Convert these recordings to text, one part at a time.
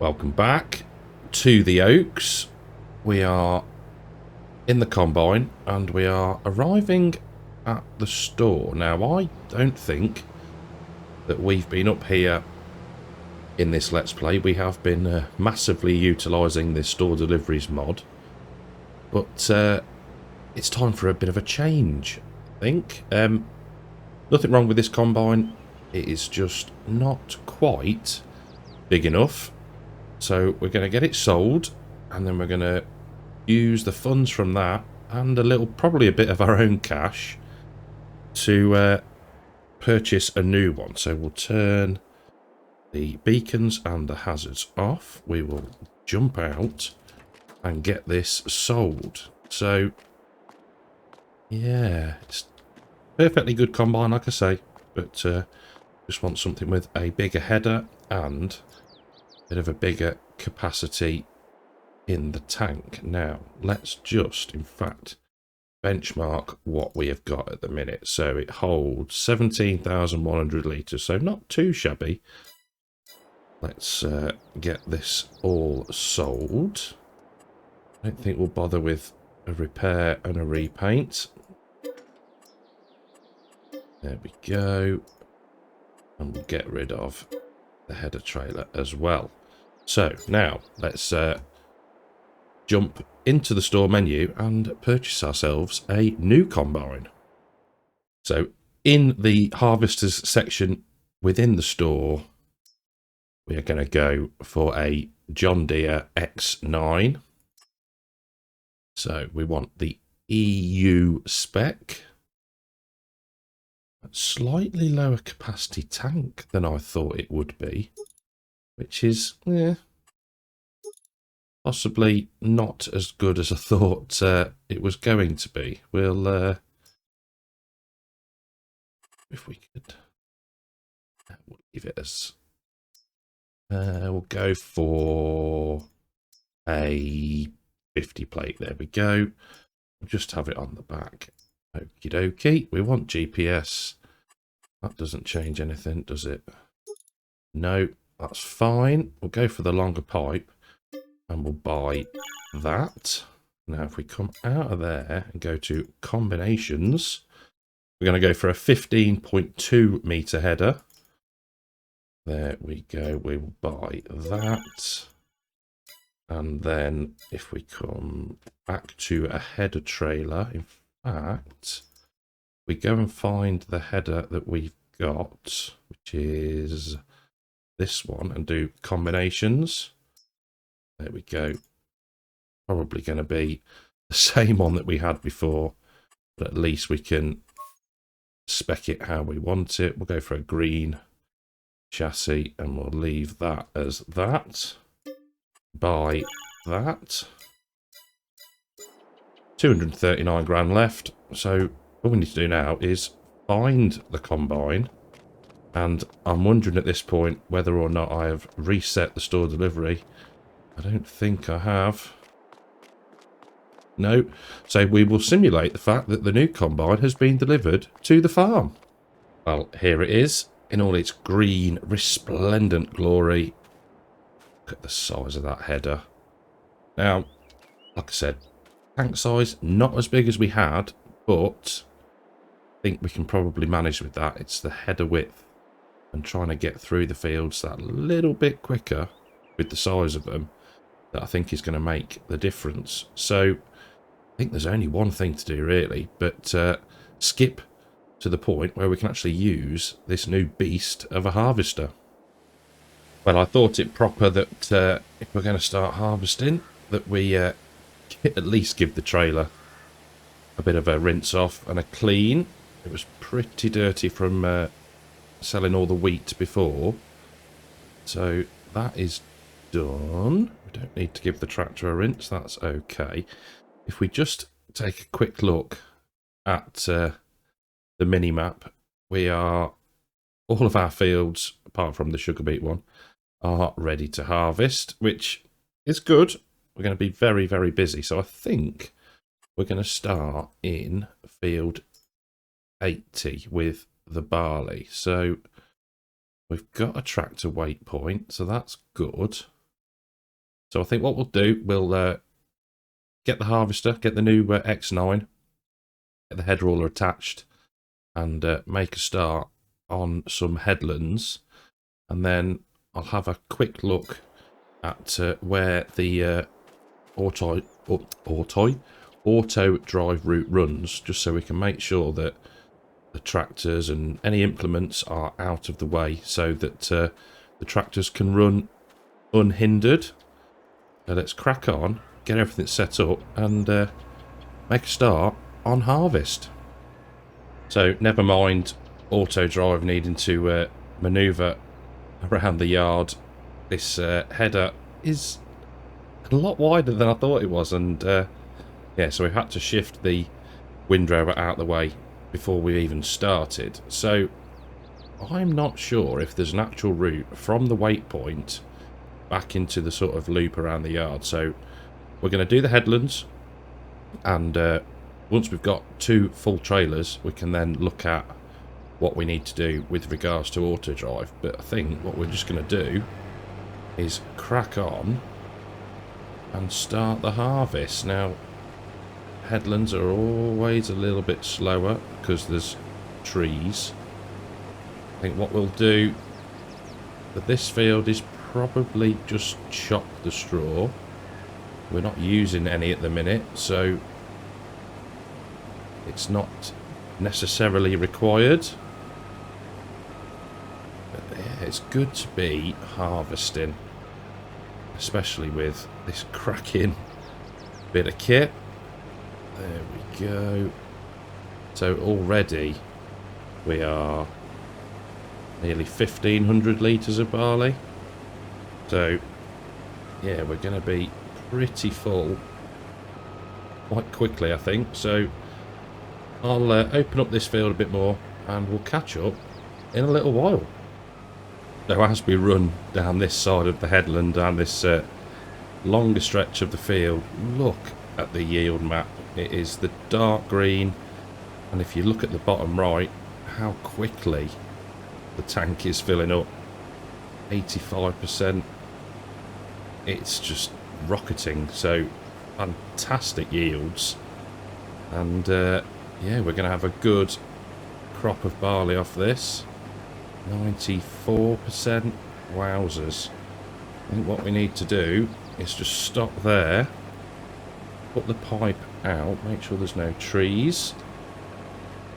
Welcome back to the Oaks. We are in the combine and we are arriving at the store. Now, I don't think that we've been up here in this Let's Play. We have been massively utilising this store deliveries mod. But it's time for a bit of a change, I think. Nothing wrong with this combine. It is just not quite big enough. So we're going to get it sold, and then we're going to use the funds from that and probably a bit of our own cash to purchase a new one. So we'll turn the beacons and the hazards off. We will jump out and get this sold. So yeah, it's perfectly good combine, like I say, but just want something with a bigger header and bit of a bigger capacity in the tank. Now let's just in fact benchmark what we have got at the minute. So it holds 17,100 litres, so not too shabby. Let's get this all sold. I don't think we'll bother with a repair and a repaint. There we go, and we'll get rid of the header trailer as well. So now let's jump into the store menu and purchase ourselves a new combine. So in the harvesters section within the store, we are going to go for a John Deere X9. So we want the EU spec. Slightly lower capacity tank than I thought it would be, which is possibly not as good as I thought it was going to be. We'll if we could, we'll leave it as we'll go for a 50 plate. There we go. We'll just have it on the back. Okie dokie. We want GPS. That doesn't change anything, does it? No, that's fine. We'll go for the longer pipe and we'll buy that. Now, if we come out of there and go to combinations, we're going to go for a 15.2 meter header. There we go. We will buy that. And then if we come back to a header trailer, in fact, we go and find the header that we've got, which is this one, and do combinations. There we go. Probably going to be the same one that we had before, but at least we can spec it how we want it. We'll go for a green chassis and we'll leave that as that. Buy that. 239 grand left. So all we need to do now is find the combine, and I'm wondering at this point whether or not I have reset the store delivery. I don't think I have. No. So we will simulate the fact that the new combine has been delivered to the farm. Well, here it is in all its green, resplendent glory. Look at the size of that header. Now, like I said, tank size not as big as we had, but I think we can probably manage with that. It's the header width and trying to get through the fields that little bit quicker with the size of them that I think is going to make the difference. So I think there's only one thing to do really, but skip to the point where we can actually use this new beast of a harvester. Well, I thought it proper that if we're going to start harvesting, that we at least give the trailer a bit of a rinse off and a clean. It was pretty dirty from selling all the wheat before. So that is done. We don't need to give the tractor a rinse. That's okay. If we just take a quick look at the mini-map, we are, all of our fields, apart from the sugar beet one, are ready to harvest, which is good. We're going to be very, very busy. So I think we're going to start in field 80 with the barley. So we've got a tractor weight point, so that's good. So I think what we'll do, we'll get the harvester, get the new X9, get the head roller attached, and make a start on some headlands. And then I'll have a quick look at where the auto drive route runs, just so we can make sure that the tractors and any implements are out of the way, so that the tractors can run unhindered. So let's crack on, get everything set up, and make a start on harvest. So never mind auto drive needing to manoeuvre around the yard. This header is a lot wider than I thought it was, and yeah, so we've had to shift the windrower out of the way before we even started. So I'm not sure if there's an actual route from the waypoint back into the sort of loop around the yard. So we're going to do the headlands, and once we've got 2 full trailers, we can then look at what we need to do with regards to auto drive. But I think what we're just going to do is crack on and start the harvest. Now, headlands are always a little bit slower because there's trees. I think what we'll do for this field is probably just chop the straw. We're not using any at the minute, so it's not necessarily required. But yeah, it's good to be harvesting, especially with this cracking bit of kit. There we go. So already we are nearly 1,500 litres of barley. So yeah, we're going to be pretty full quite quickly, I think. So I'll open up this field a bit more and we'll catch up in a little while. So as we run down this side of the headland, down this longer stretch of the field, look at the yield map. It is the dark green, and if you look at the bottom right, how quickly the tank is filling up. 85%. It's just rocketing. So fantastic yields, and yeah, we're going to have a good crop of barley off this. 94%. Wowzers. I think what we need to do is just stop there, put the pipe out, make sure there's no trees,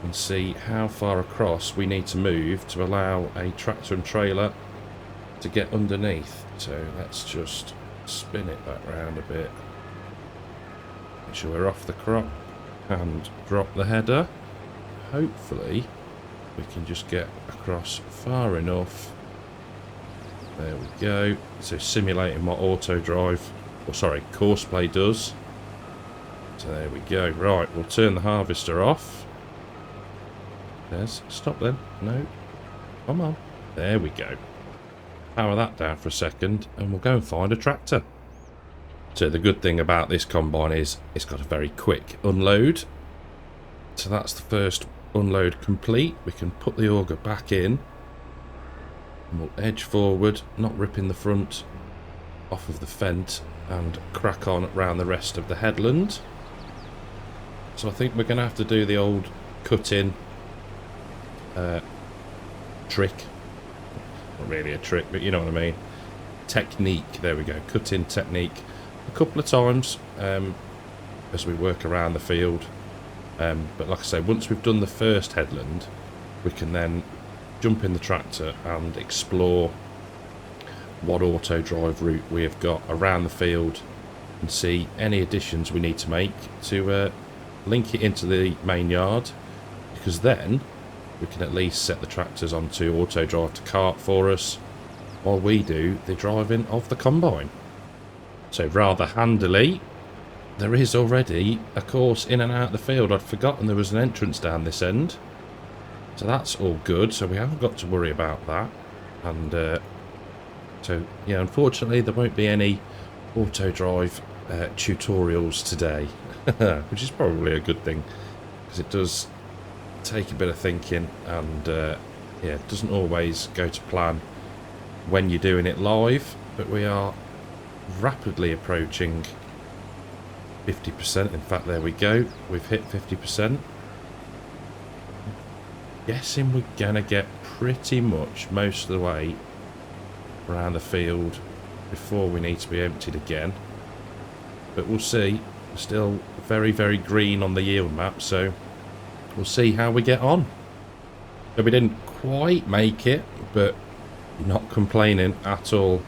and see how far across we need to move to allow a tractor and trailer to get underneath. So let's just spin it back round a bit, make sure we're off the crop, and drop the header. Hopefully we can just get across far enough. There we go. So simulating what auto drive, or sorry, courseplay does. So there we go. Right, we'll turn the harvester off. There's, stop then. No, come on. There we go. Power that down for a second and we'll go and find a tractor. So the good thing about this combine is it's got a very quick unload. So that's the first unload complete. We can put the auger back in and we'll edge forward, not ripping the front off of the fent, and crack on around the rest of the headland. So I think we're going to have to do the old cut-in trick. Not really a trick, but you know what I mean. Technique, there we go. Cut-in technique a couple of times as we work around the field. But like I say, once we've done the first headland, we can then jump in the tractor and explore what auto drive route we have got around the field and see any additions we need to make to link it into the main yard, because then we can at least set the tractors onto auto drive to cart for us while we do the driving of the combine. So rather handily, there is already a course in and out of the field. I'd forgotten there was an entrance down this end, so that's all good. So we haven't got to worry about that. And so yeah, unfortunately there won't be any auto drive tutorials today, which is probably a good thing, because it does take a bit of thinking, and yeah, it doesn't always go to plan when you're doing it live. But we are rapidly approaching 50%. In fact, there we go. We've hit 50%. Guessing we're going to get pretty much most of the way around the field before we need to be emptied again. But we'll see. We're still very, very green on the yield map, so we'll see how we get on. So we didn't quite make it, but not complaining at all.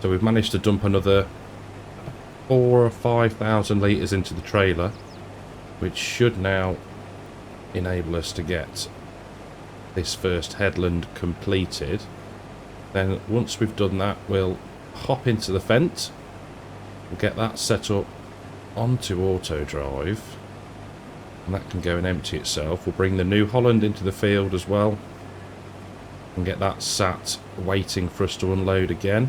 So we've managed to dump another 4,000 or 5,000 litres into the trailer, which should now enable us to get this first headland completed. Then once we've done that, we'll hop into the fence. We'll get that set up onto auto drive, and that can go and empty itself. We'll bring the New Holland into the field as well and get that sat waiting for us to unload again.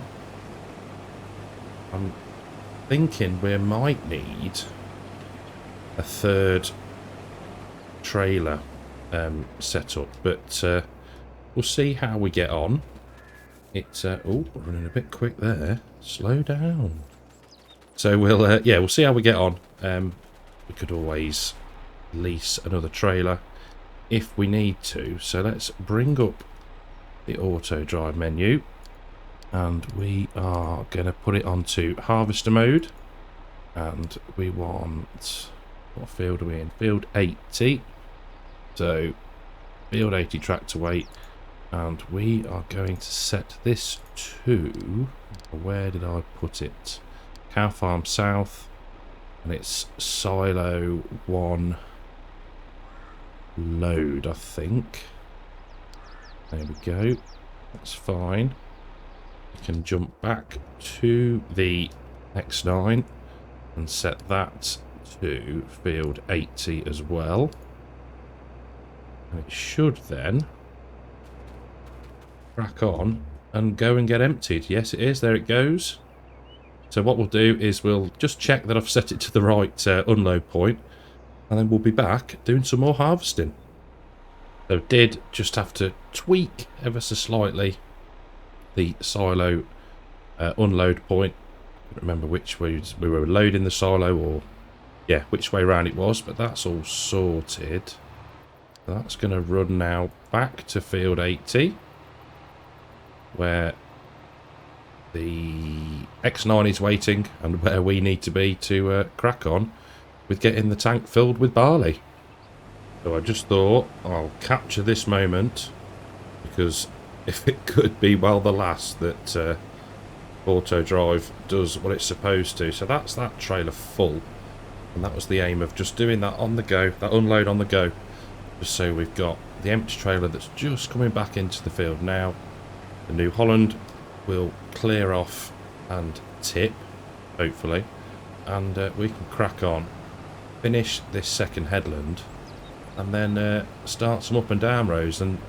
I'm thinking we might need a third trailer set up, but we'll see how we get on. It's oh, we're running a bit quick there. Slow down. So we'll yeah, we'll see how we get on. We could always lease another trailer if we need to. So let's bring up the auto drive menu, and we are going to put it onto harvester mode, and we want, what field are we in? Field 80. So field 80 tractor weight, and we are going to set this to, where did I put it? Cow Farm South, and it's silo 1 load, I think. There we go. That's fine. We can jump back to the X9 and set that to field 80 as well. And it should then crack on and go and get emptied. Yes, it is. There it goes. So what we'll do is we'll just check that I've set it to the right unload point, and then we'll be back doing some more harvesting. So did just have to tweak ever so slightly the silo unload point. I don't remember which way we were loading the silo, or yeah, which way around it was, but that's all sorted. That's going to run now back to field 80, where the X9 is waiting and where we need to be to crack on with getting the tank filled with barley. So I just thought I'll capture this moment, because if it could be, well, the last that auto drive does what it's supposed to. So that's that trailer full, and that was the aim of just doing that on the go, that unload on the go, just so we've got the empty trailer that's just coming back into the field now. The New Holland will clear off and tip, hopefully, and we can crack on, finish this second headland, and then start some up and down rows. And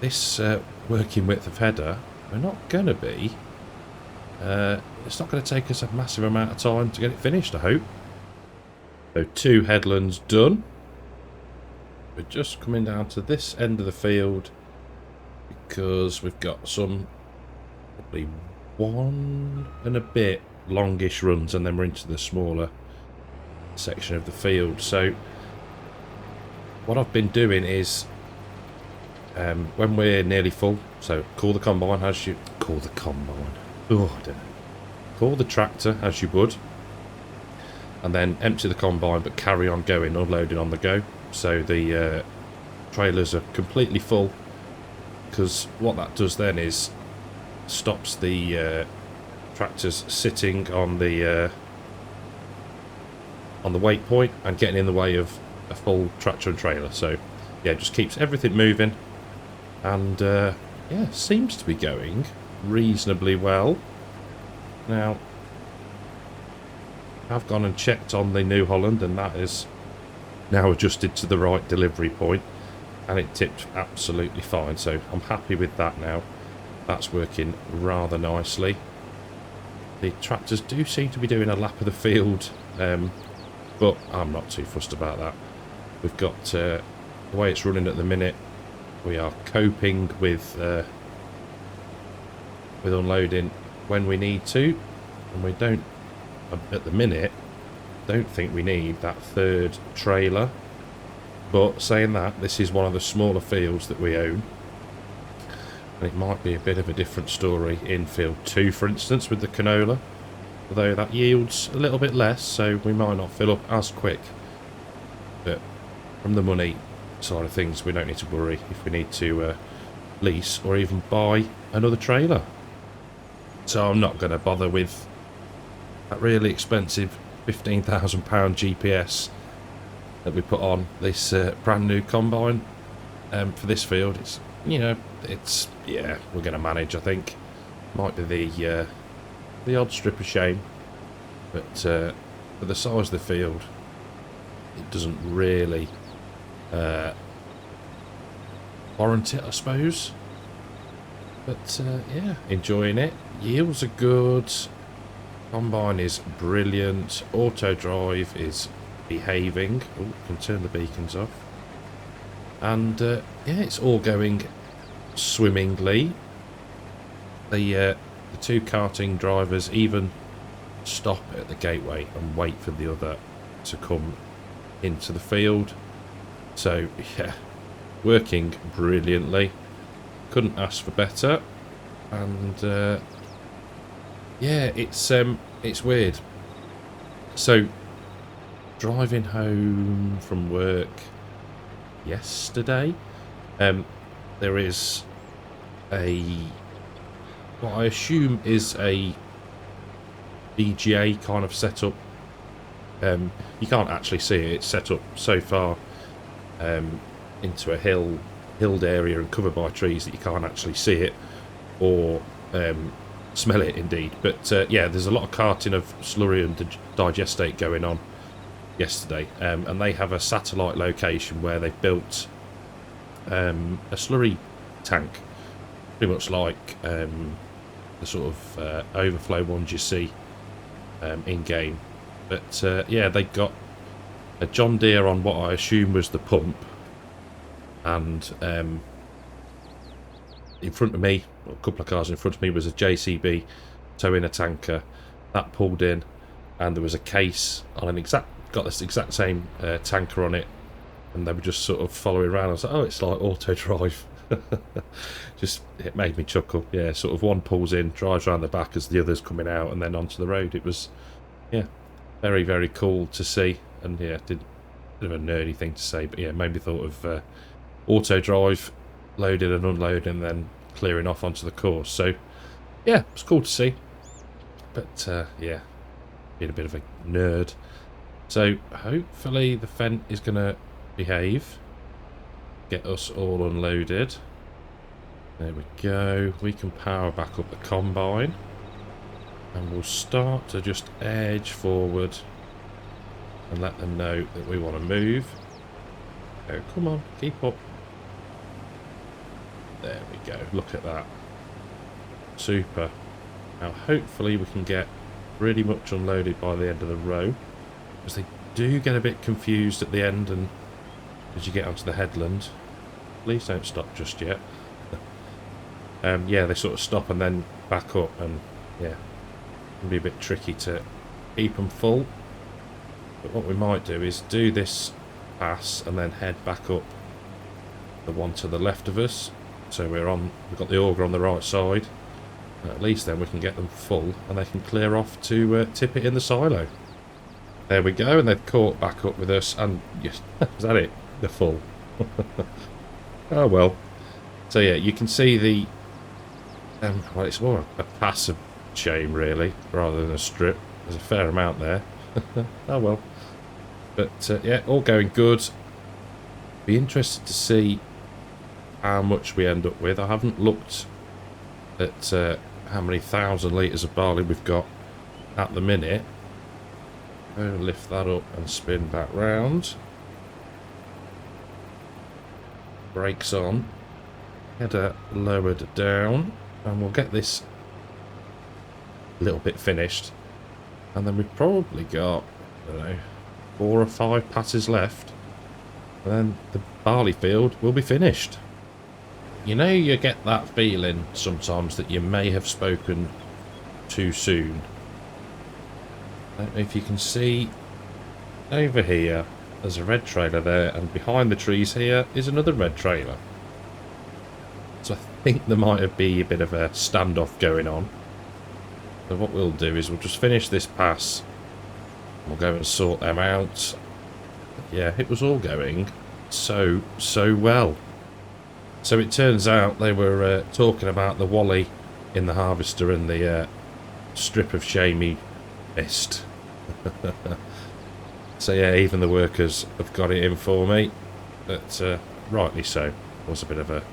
this working width of header, we're not going to be, it's not going to take us a massive amount of time to get it finished, I hope. So 2 headlands done. We're just coming down to this end of the field, because we've got some probably 1 and a bit longish runs, and then we're into the smaller section of the field. So what I've been doing is, when we're nearly full, so call the combine as you call the combine. Oh, I don't know. Call the tractor as you would, and then empty the combine, but carry on going, unloading on the go. So the trailers are completely full, because what that does then is stops the tractors sitting on the weight point and getting in the way of a full tractor and trailer. So yeah, just keeps everything moving, and yeah, seems to be going reasonably well. Now I've gone and checked on the New Holland, and that is now adjusted to the right delivery point, and it tipped absolutely fine, so I'm happy with that now. That's working rather nicely. The tractors do seem to be doing a lap of the field, but I'm not too fussed about that. We've got the way it's running at the minute, we are coping with unloading when we need to, and we don't, at the minute, don't think we need that third trailer. But saying that, this is one of the smaller fields that we own, and it might be a bit of a different story in field 2, for instance, with the canola, although that yields a little bit less, so we might not fill up as quick. But from the money side of things, we don't need to worry if we need to lease or even buy another trailer. So I'm not going to bother with that really expensive £15,000 GPS that we put on this brand new combine for this field. It's, you know, it's, yeah, we're going to manage, I think. Might be the odd strip of shame, but for the size of the field, it doesn't really warrant it, I suppose. But yeah, enjoying it. Yields are good. Combine is brilliant. Auto drive is behaving. Oh, can turn the beacons off. And yeah, it's all going swimmingly. The two karting drivers even stop at the gateway and wait for the other to come into the field. So yeah, working brilliantly. Couldn't ask for better. And yeah, it's weird. So driving home from work yesterday, there is what I assume is a BGA kind of setup. You can't actually see it. It's set up so far into a hilled area and covered by trees that you can't actually see it or smell it, indeed. But yeah, there's a lot of carting of slurry and digestate going on yesterday, and they have a satellite location where they've built a slurry tank, pretty much like the sort of overflow ones you see in game. But yeah, they got a John Deere on what I assume was the pump, and in front of me, a couple of cars in front of me, was a JCB towing a tanker that pulled in, and there was a case on got this exact same tanker on it, and they were just sort of following around. I was like, oh, it's like auto drive. Just, it made me chuckle. Yeah, sort of one pulls in, drives around the back as the other's coming out, and then onto the road. It was, yeah, very, very cool to see. And yeah, did a bit of a nerdy thing to say, but yeah, made me thought of auto drive, loading and unloading, and then clearing off onto the course. So yeah, it's cool to see. But yeah, being a bit of a nerd. So hopefully the Fendt is going to behave, get us all unloaded. There we go. We can power back up the combine, and we'll start to just edge forward and let them know that we want to move. Oh, come on, keep up. There we go. Look at that. Super. Now hopefully we can get pretty much unloaded by the end of the row, because they do get a bit confused at the end, and as you get onto the headland. Please don't stop just yet. Yeah, they sort of stop and then back up, and yeah, it can be a bit tricky to keep them full. But what we might do is do this pass and then head back up the one to the left of us. So we've got the auger on the right side. At least then we can get them full, and they can clear off to tip it in the silo. There we go, and they've caught back up with us, and yes, is that it? They're full. Oh well. So yeah, you can see the well, it's more a passive chain really, rather than a strip. There's a fair amount there. Oh well. But yeah, all going good. Be interested to see how much we end up with. I haven't looked at how many 1,000 litres of barley we've got at the minute. I'll lift that up and spin back round. Brakes on. Header lowered down. And we'll get this a little bit finished. And then we've probably got, I don't know, 4 or 5 passes left. And then the barley field will be finished. You know, you get that feeling sometimes that you may have spoken too soon. I don't know if you can see over here, there's a red trailer there, and behind the trees here is another red trailer. So I think there might be a bit of a standoff going on. So what we'll do is we'll just finish this pass. We'll go and sort them out. Yeah, it was all going so well. So it turns out they were talking about the Wally in the harvester and the strip of shamey mist. So yeah, even the workers have got it in for me, but rightly so. It was a bit of a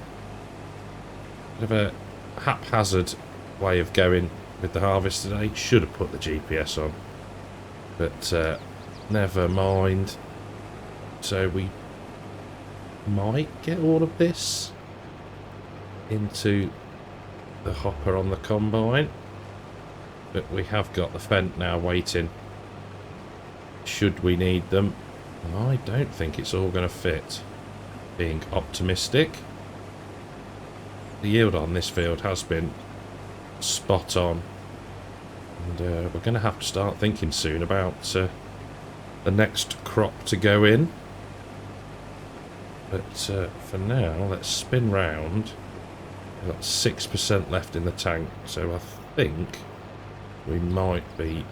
haphazard way of going with the harvest today. Should have put the GPS on, but never mind. So we might get all of this into the hopper on the combine, but we have got the Fendt now waiting should we need them. I don't think it's all going to fit, being optimistic. The yield on this field has been spot on, and we're going to have to start thinking soon about the next crop to go in. But for now, let's spin round. We've got 6% left in the tank, so I think we might be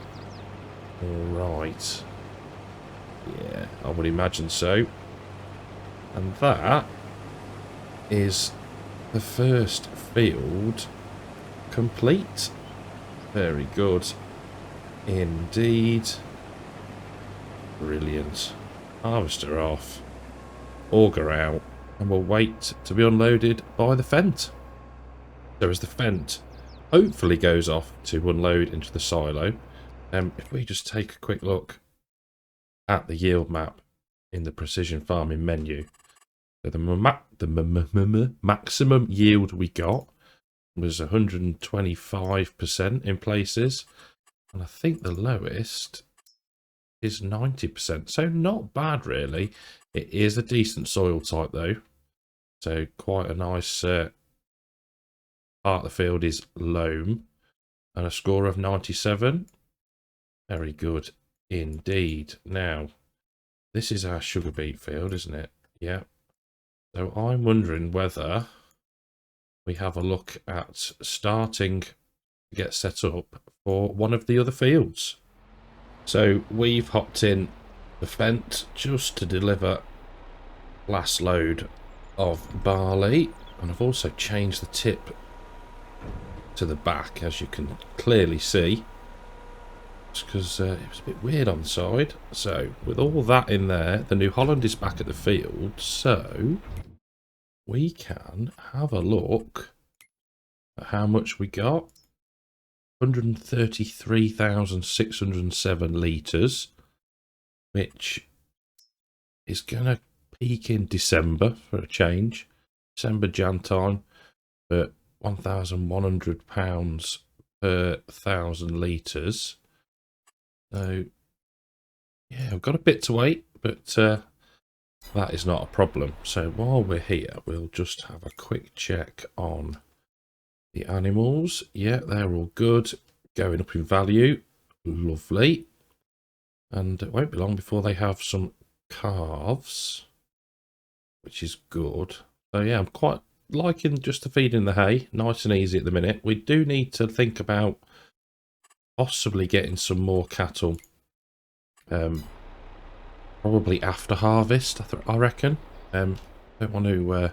alright. Yeah, I would imagine so. And that is the first field complete. Very good indeed. Brilliant. Harvester off. Auger out, and we'll wait to be unloaded by the Fendt. So as the Fendt hopefully goes off to unload into the silo, if we just take a quick look at the yield map in the precision farming menu, so the maximum yield we got was 125% in places, and I think the lowest is 90%, so not bad really. It is a decent soil type though, so quite a nice part of the field is loam, and a score of 97. Very good indeed. Now, this is our sugar beet field, isn't it? Yeah. So I'm wondering whether we have a look at starting to get set up for one of the other fields. So we've hopped in the Fendt just to deliver last load of barley, and I've also changed the tip to the back, as you can clearly see, just because it was a bit weird on the side. So with all that in there, the New Holland is back at the field, so we can have a look at how much we got. 133,607 litres, which is going to peak in December for a change. December, Jan time, but £1,100 per 1,000 litres. So, yeah, I've got a bit to wait, but that is not a problem. So while we're here, we'll just have a quick check on the animals. Yeah, they're all good. Going up in value. Lovely. And it won't be long before they have some calves, which is good. So yeah, I'm quite liking just the feeding the hay. Nice and easy at the minute. We do need to think about possibly getting some more cattle. Probably after harvest, I reckon. Don't want to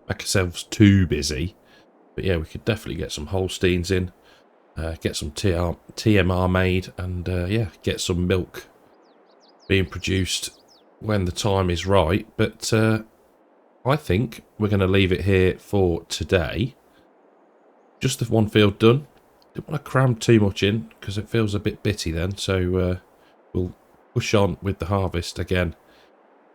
make ourselves too busy. But yeah, we could definitely get some Holsteins in, get some TMR made, and yeah, get some milk being produced when the time is right. But I think we're going to leave it here for today. Just the one field done. Don't want to cram too much in because it feels a bit bitty then. So we'll push on with the harvest again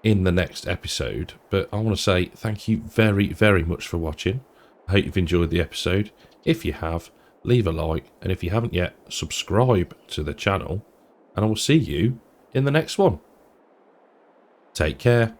in the next episode. But I want to say thank you very, very much for watching. I hope you've enjoyed the episode. If you have, leave a like, and if you haven't yet, subscribe to the channel, and I will see you in the next one. Take care.